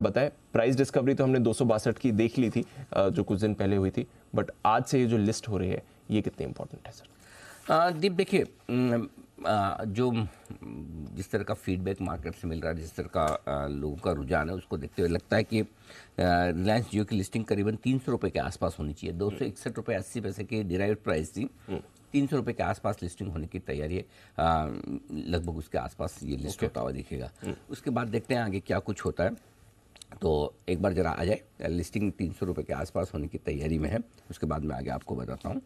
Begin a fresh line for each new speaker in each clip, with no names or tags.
बताएं, price discovery तो हमने 262 की देख ली थी जो कुछ दिन पहले हुई थी, बट आज से ये जो लिस्ट हो रही है ये कितनी इंपॉर्टेंट है सर?
दीप देखिए, जो जिस तरह का फीडबैक मार्केट से मिल रहा है, जिस तरह का लोगों का रुझान है, उसको देखते हुए लगता है कि रिलायंस जियो की लिस्टिंग करीबन 300 रुपये के आसपास होनी चाहिए। 261 रुपये 80 पैसे की डिराइव्ड प्राइस थी, 300 रुपये के आसपास लिस्टिंग होने की तैयारी है। लगभग उसके आसपास ये लिस्ट होता हुआ दिखेगा। उसके बाद देखते हैं आगे क्या कुछ होता है। तो एक बार जरा आ जाए, लिस्टिंग 300 रुपये के आसपास होने की तैयारी में है। उसके बाद मैं आगे आपको बताता हूँ।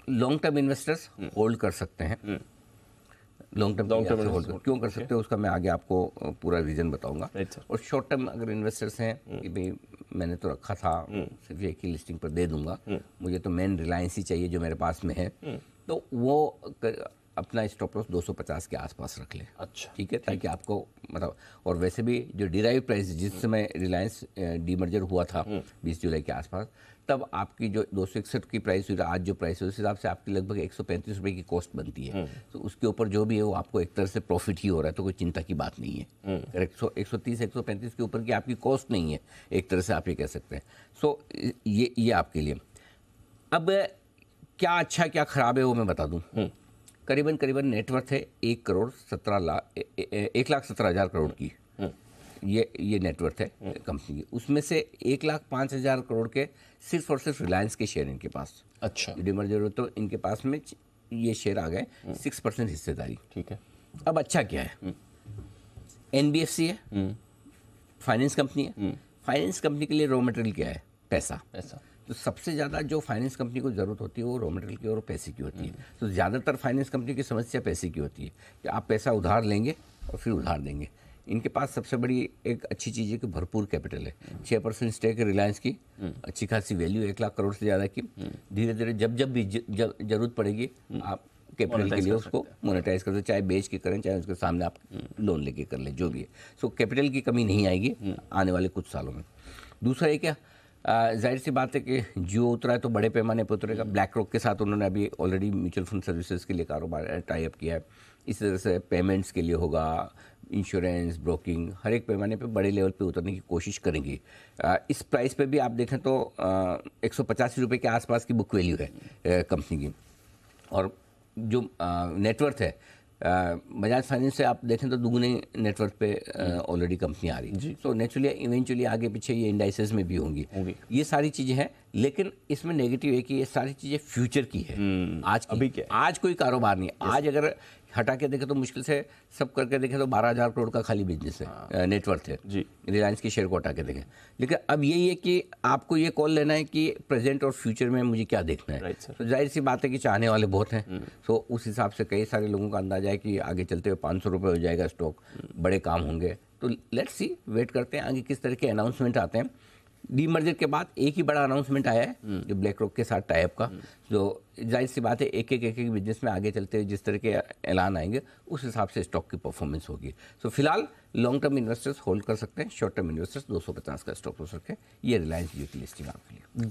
लॉन्ग टर्म इन्वेस्टर्स होल्ड कर सकते हैं। लॉन्ग टर्म होल्ड क्यों कर सकते हैं उसका मैं आगे आपको पूरा रीजन बताऊंगा। और शॉर्ट टर्म अगर इन्वेस्टर्स हैं कि भाई मैंने तो रखा था, सिर्फ एक ही लिस्टिंग पर दे दूंगा, मुझे तो मेन रिलायंस ही चाहिए जो मेरे पास में है, तो वो अपना स्टॉप लॉस 250 के आसपास रख ले।
अच्छा,
ठीक है, ताकि आपको मतलब, और वैसे भी जो डिराइव प्राइस जिस समय रिलायंस डीमर्जर हुआ था 20 जुलाई के आसपास, तब आपकी जो 261 की प्राइस हुई, आज जो प्राइस है उस हिसाब से आपकी लगभग 135 रुपये की कॉस्ट बनती है। तो उसके ऊपर जो भी है वो आपको एक तरह से प्रॉफिट ही हो रहा है, तो कोई चिंता की बात नहीं है। 130 135 के ऊपर की आपकी कॉस्ट नहीं है, एक तरह से आप ये कह सकते हैं। सो ये आपके लिए। अब क्या अच्छा क्या खराब है वो मैं बता दूं। करीबन नेटवर्थ है 1,17,000 करोड़ की। ये नेटवर्थ है कंपनी की। उसमें से 1,05,000 करोड़ के सिर्फ और सिर्फ रिलायंस के शेयर इनके पास।
अच्छा,
डीमर्जर हो तो इनके पास में ये शेयर आ गए 6% हिस्सेदारी।
ठीक है।
अब अच्छा क्या है, एनबीएफसी है, फाइनेंस कंपनी है। फाइनेंस कंपनी के लिए रॉ मटेरियल क्या है, पैसा। तो सबसे ज़्यादा जो फाइनेंस कंपनी को ज़रूरत होती है वो रॉ मटेरियल की और पैसे की होती है। तो ज़्यादातर फाइनेंस कंपनी की समस्या पैसे की होती है कि आप पैसा उधार लेंगे और फिर उधार देंगे। इनके पास सबसे बड़ी एक अच्छी चीज़ है कि भरपूर कैपिटल है। 6% स्टेक है रिलायंस की, अच्छी खासी वैल्यू 1 लाख करोड़ से ज़्यादा की। धीरे धीरे जब भी जरूरत पड़ेगी आप कैपिटल के लिए उसको मोनेटाइज कर दो, चाहे बेच के करें चाहे उसके सामने आप लोन लेके कर लें, जो भी है। सो कैपिटल की कमी नहीं आएगी आने वाले कुछ सालों में। दूसरा ये क्या, जाहिर सी बात है कि जियो उतरा है तो बड़े पैमाने पर उतरेगा। ब्लैक रॉक के साथ उन्होंने अभी ऑलरेडी म्यूचुअल फंड सर्विसेज के लिए कारोबार टाई अप किया है। इस तरह से पेमेंट्स के लिए होगा, इंश्योरेंस, ब्रोकिंग, हर एक पैमाने पे बड़े लेवल पे उतरने की कोशिश करेंगी। इस प्राइस पे भी आप देखें तो 185 रुपये के आसपास की बुक वैल्यू है कंपनी की। और जो नेटवर्थ है बजाज फाइनेंस से आप देखें तो दुगने नेटवर्क पे ऑलरेडी कंपनी आ रही है। तो नेचुरली इवेंचुअली आगे पीछे ये इंडाइसेस में भी होंगी। ये सारी चीज़ें हैं, लेकिन इसमें नेगेटिव है कि ये सारी चीज़ें फ्यूचर की है। आज कोई कारोबार नहीं। आज अगर हटा के देखें तो मुश्किल से सब करके देखें तो 12,000 करोड़ का खाली बिजनेस है, नेटवर्थ है जी, रिलायंस के शेयर को हटा के देखें। लेकिन अब यही है कि आपको ये कॉल लेना है कि प्रेजेंट और फ्यूचर में मुझे क्या देखना है। तो जाहिर सी बात है कि चाहने वाले बहुत हैं। तो उस हिसाब से कई सारे लोगों का अंदाजा है कि आगे चलते हुए 500 रुपये हो जाएगा स्टॉक, बड़े काम होंगे। तो लेट्स सी, वेट करते हैं आगे किस तरह के अनाउंसमेंट आते हैं। डीमर्जर के बाद एक ही बड़ा अनाउंसमेंट आया है जो ब्लैक रॉक के साथ टाइप का। जो जाहिर सी बात है एक एक बिजनेस में आगे चलते हुए जिस तरह के ऐलान आएंगे उस हिसाब से स्टॉक की परफॉर्मेंस होगी। सो फिलहाल लॉन्ग टर्म इन्वेस्टर्स होल्ड कर सकते हैं, शॉर्ट टर्म इन्वेस्टर्स 250 का स्टॉक हो सकते हैं। ये रिलायंस जियो की लिस्टिंग आपके लिए।